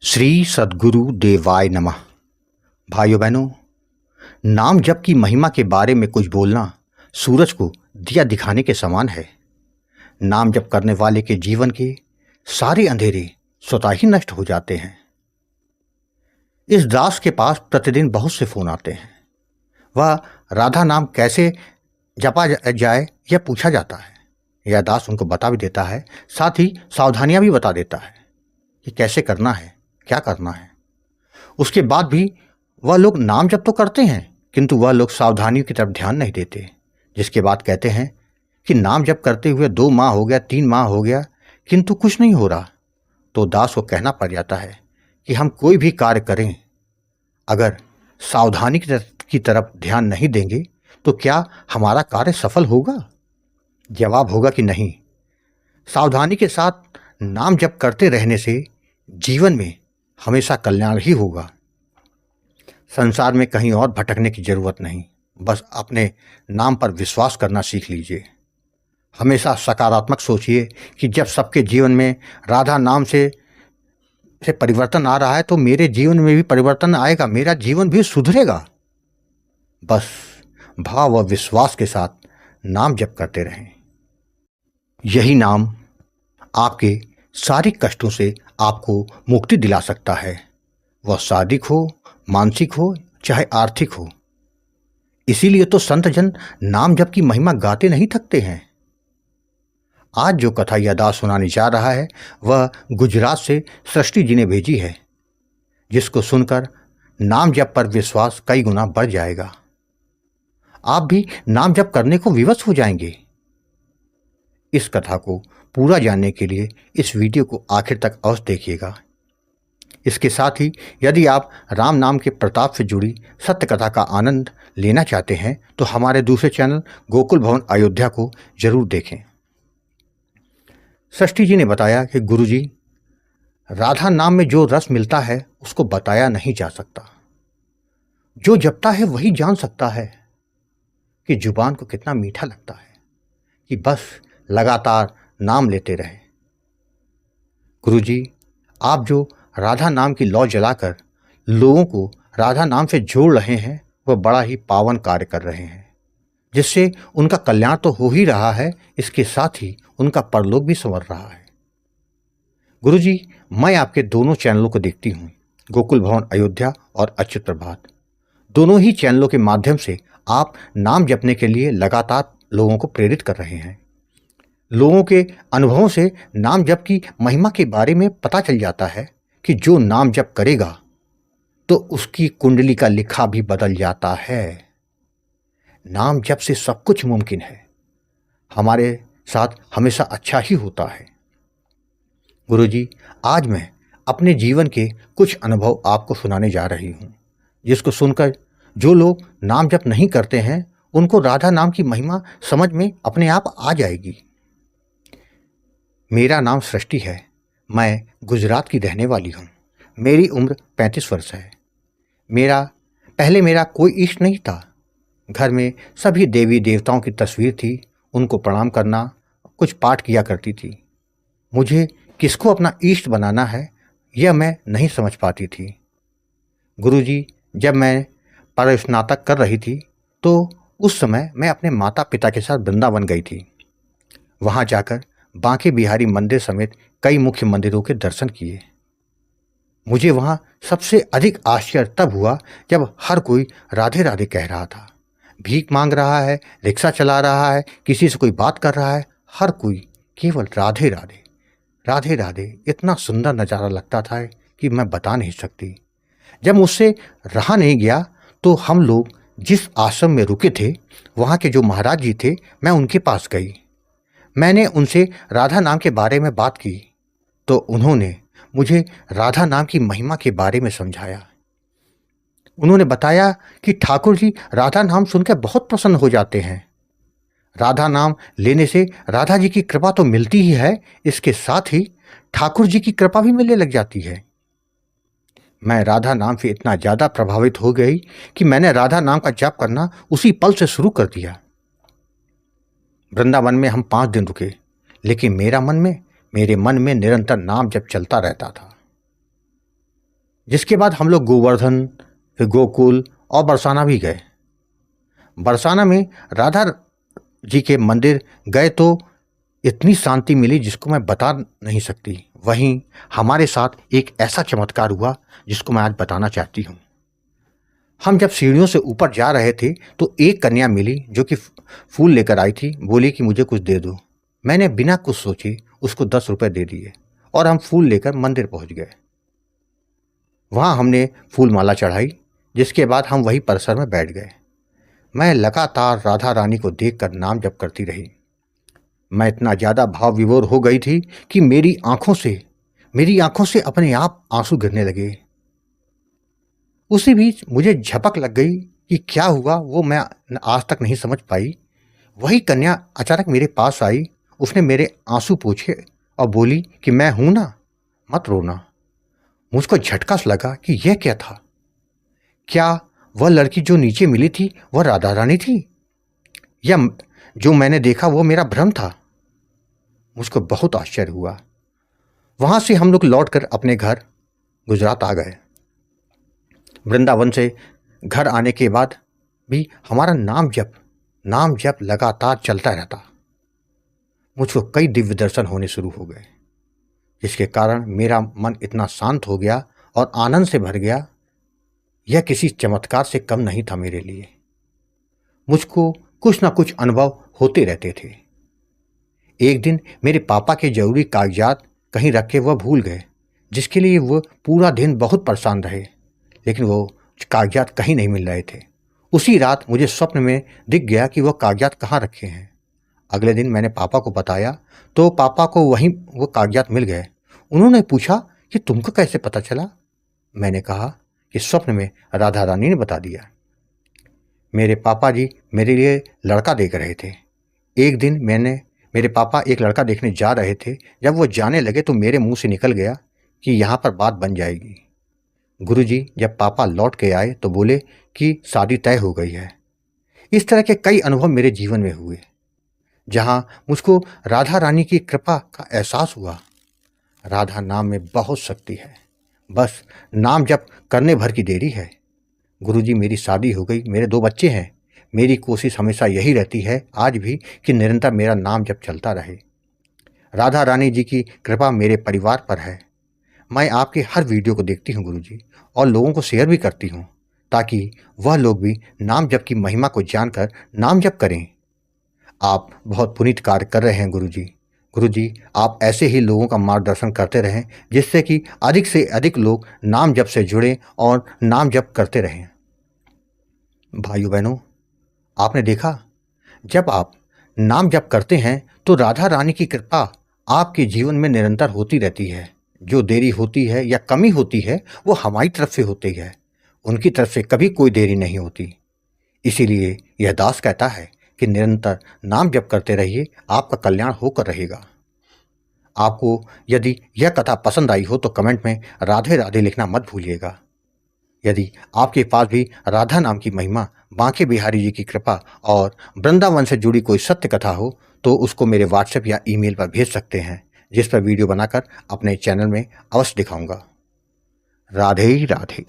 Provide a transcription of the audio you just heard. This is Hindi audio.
श्री सद्गुरु देवाय नमः। भाइयों बहनों, नाम जप की महिमा के बारे में कुछ बोलना सूरज को दिया दिखाने के समान है। नाम जप करने वाले के जीवन के सारे अंधेरे स्वतः ही नष्ट हो जाते हैं। इस दास के पास प्रतिदिन बहुत से फोन आते हैं। वह राधा नाम कैसे जपा जाए यह पूछा जाता है। यह दास उनको बता भी देता है, साथ ही सावधानियां भी बता देता है कि कैसे करना है, क्या करना है। उसके बाद भी वह लोग नाम जप तो करते हैं, किंतु वह लोग सावधानियों की तरफ ध्यान नहीं देते। जिसके बाद कहते हैं कि नाम जप करते हुए 2 माह हो गया, 3 माह हो गया, किंतु कुछ नहीं हो रहा। तो दास को कहना पड़ जाता है कि हम कोई भी कार्य करें, अगर सावधानी की तरफ ध्यान नहीं देंगे तो क्या हमारा कार्य सफल होगा? जवाब होगा कि नहीं। सावधानी के साथ नाम जप करते रहने से जीवन में हमेशा कल्याण ही होगा। संसार में कहीं और भटकने की जरूरत नहीं, बस अपने नाम पर विश्वास करना सीख लीजिए। हमेशा सकारात्मक सोचिए कि जब सबके जीवन में राधा नाम से परिवर्तन आ रहा है तो मेरे जीवन में भी परिवर्तन आएगा, मेरा जीवन भी सुधरेगा। बस भाव और विश्वास के साथ नाम जप करते रहें। यही नाम आपके सारे कष्टों से आपको मुक्ति दिला सकता है, वह शारीरिक हो, मानसिक हो, चाहे आर्थिक हो। इसीलिए तो संत जन नाम जप की महिमा गाते नहीं थकते हैं। आज जो कथा यह दास सुनाने जा रहा है वह गुजरात से सृष्टि जी ने भेजी है, जिसको सुनकर नाम जप पर विश्वास कई गुना बढ़ जाएगा। आप भी नाम जप करने को विवश हो जाएंगे। इस कथा को पूरा जानने के लिए इस वीडियो को आखिर तक अवश्य देखिएगा। इसके साथ ही यदि आप राम नाम के प्रताप से जुड़ी सत्य कथा का आनंद लेना चाहते हैं तो हमारे दूसरे चैनल गोकुल भवन अयोध्या को जरूर देखें। सृष्टि जी ने बताया कि गुरुजी, राधा नाम में जो रस मिलता है उसको बताया नहीं जा सकता। जो जपता है वही जान सकता है कि जुबान को कितना मीठा लगता है, कि बस लगातार नाम लेते रहे। गुरुजी, आप जो राधा नाम की लौ जलाकर लोगों को राधा नाम से जोड़ रहे हैं वह बड़ा ही पावन कार्य कर रहे हैं, जिससे उनका कल्याण तो हो ही रहा है, इसके साथ ही उनका परलोक भी संवर रहा है। गुरुजी, मैं आपके दोनों चैनलों को देखती हूँ, गोकुल भवन अयोध्या और अच्युत प्रभात। दोनों ही चैनलों के माध्यम से आप नाम जपने के लिए लगातार लोगों को प्रेरित कर रहे हैं। लोगों के अनुभवों से नाम जप की महिमा के बारे में पता चल जाता है कि जो नाम जप करेगा तो उसकी कुंडली का लिखा भी बदल जाता है। नाम जप से सब कुछ मुमकिन है। हमारे साथ हमेशा अच्छा ही होता है। गुरुजी, आज मैं अपने जीवन के कुछ अनुभव आपको सुनाने जा रही हूँ, जिसको सुनकर जो लोग नाम जप नहीं करते हैं उनको राधा नाम की महिमा समझ में अपने आप आ जाएगी। मेरा नाम सृष्टि है। मैं गुजरात की रहने वाली हूँ। मेरी उम्र 35 वर्ष है। पहले मेरा कोई इष्ट नहीं था। घर में सभी देवी देवताओं की तस्वीर थी, उनको प्रणाम करना, कुछ पाठ किया करती थी। मुझे किसको अपना इष्ट बनाना है यह मैं नहीं समझ पाती थी। गुरुजी, जब मैं परस्नातक कर रही थी तो उस समय मैं अपने माता पिता के साथ वृंदावन गई थी। वहाँ जाकर बांके बिहारी मंदिर समेत कई मुख्य मंदिरों के दर्शन किए। मुझे वहाँ सबसे अधिक आश्चर्य तब हुआ जब हर कोई राधे राधे कह रहा था, भीख मांग रहा है, रिक्शा चला रहा है, किसी से कोई बात कर रहा है, हर कोई केवल राधे राधे राधे राधे। इतना सुंदर नज़ारा लगता था कि मैं बता नहीं सकती। जब मुझसे रहा नहीं गया तो हम लोग जिस आश्रम में रुके थे वहाँ के जो महाराज जी थे, मैं उनके पास गई। मैंने उनसे राधा नाम के बारे में बात की तो उन्होंने मुझे राधा नाम की महिमा के बारे में समझाया। उन्होंने बताया कि ठाकुर जी राधा नाम सुनकर बहुत प्रसन्न हो जाते हैं। राधा नाम लेने से राधा जी की कृपा तो मिलती ही है, इसके साथ ही ठाकुर जी की कृपा भी मिलने लग जाती है। मैं राधा नाम से इतना ज़्यादा प्रभावित हो गई कि मैंने राधा नाम का जाप करना उसी पल से शुरू कर दिया। वृंदावन में हम 5 दिन रुके, लेकिन मेरे मन में निरंतर नाम जप चलता रहता था। जिसके बाद हम लोग गोवर्धन, फिर गोकुल और बरसाना भी गए। बरसाना में राधा जी के मंदिर गए तो इतनी शांति मिली जिसको मैं बता नहीं सकती। वहीं हमारे साथ एक ऐसा चमत्कार हुआ जिसको मैं आज बताना चाहती हूँ। हम जब सीढ़ियों से ऊपर जा रहे थे तो एक कन्या मिली जो कि फूल लेकर आई थी। बोली कि मुझे कुछ दे दो। मैंने बिना कुछ सोचे उसको 10 रुपये दे दिए और हम फूल लेकर मंदिर पहुँच गए। वहाँ हमने फूल माला चढ़ाई, जिसके बाद हम वही परिसर में बैठ गए। मैं लगातार राधा रानी को देखकर नाम जप करती रही। मैं इतना ज़्यादा भाव विभोर हो गई थी कि मेरी आंखों से अपने आप आंसू गिरने लगे। उसी बीच मुझे झपक लग गई कि क्या हुआ वो मैं आज तक नहीं समझ पाई। वही कन्या अचानक मेरे पास आई। उसने मेरे आंसू पोंछे और बोली कि मैं हूं ना, मत रोना। मुझको झटका लगा कि यह क्या था। क्या वह लड़की जो नीचे मिली थी वह राधा रानी थी, या जो मैंने देखा वो मेरा भ्रम था? मुझको बहुत आश्चर्य हुआ। वहां से हम लोग लौटकर अपने घर गुजरात आ गए। वृंदावन से घर आने के बाद भी हमारा नाम जप लगातार चलता रहता। मुझको कई दिव्य दर्शन होने शुरू हो गए, जिसके कारण मेरा मन इतना शांत हो गया और आनंद से भर गया। यह किसी चमत्कार से कम नहीं था मेरे लिए। मुझको कुछ ना कुछ अनुभव होते रहते थे। एक दिन मेरे पापा के जरूरी कागजात कहीं रख के वह भूल गए, जिसके लिए वह पूरा दिन बहुत परेशान रहे, लेकिन वो कागजात कहीं नहीं मिल रहे थे। उसी रात मुझे स्वप्न में दिख गया कि वह कागजात कहाँ रखे हैं। अगले दिन मैंने पापा को बताया तो पापा को वहीं वो कागजात मिल गए। उन्होंने पूछा कि तुमको कैसे पता चला? मैंने कहा कि स्वप्न में राधा रानी ने बता दिया। मेरे पापा जी मेरे लिए लड़का देख रहे थे। एक दिन मेरे पापा एक लड़का देखने जा रहे थे। जब वो जाने लगे तो मेरे मुंह से निकल गया कि यहाँ पर बात बन जाएगी। गुरुजी जब पापा लौट के आए तो बोले कि शादी तय हो गई है। इस तरह के कई अनुभव मेरे जीवन में हुए, जहाँ मुझको राधा रानी की कृपा का एहसास हुआ। राधा नाम में बहुत शक्ति है, बस नाम जप करने भर की देरी है। गुरुजी मेरी शादी हो गई, मेरे 2 बच्चे हैं। मेरी कोशिश हमेशा यही रहती है आज भी कि निरंतर मेरा नाम जप चलता रहे। राधा रानी जी की कृपा मेरे परिवार पर है। मैं आपके हर वीडियो को देखती हूँ गुरुजी, और लोगों को शेयर भी करती हूँ ताकि वह लोग भी नाम जप की महिमा को जानकर नाम जप करें। आप बहुत पुनीत कार्य कर रहे हैं गुरुजी। गुरुजी आप ऐसे ही लोगों का मार्गदर्शन करते रहें, जिससे कि अधिक से अधिक लोग नाम जप से जुड़ें और नाम जप करते रहें। भाइयों बहनों, आपने देखा, जब आप नाम जप करते हैं तो राधा रानी की कृपा आपके जीवन में निरंतर होती रहती है। जो देरी होती है या कमी होती है वो हमारी तरफ से होती है, उनकी तरफ से कभी कोई देरी नहीं होती। इसीलिए यह दास कहता है कि निरंतर नाम जप करते रहिए, आपका कल्याण होकर रहेगा। आपको यदि यह कथा पसंद आई हो तो कमेंट में राधे राधे लिखना मत भूलिएगा। यदि आपके पास भी राधा नाम की महिमा, बांके बिहारी जी की कृपा और वृंदावन से जुड़ी कोई सत्य कथा हो तो उसको मेरे व्हाट्सएप या ईमेल पर भेज सकते हैं, जिस पर वीडियो बनाकर अपने चैनल में अवश्य दिखाऊंगा। राधे राधे।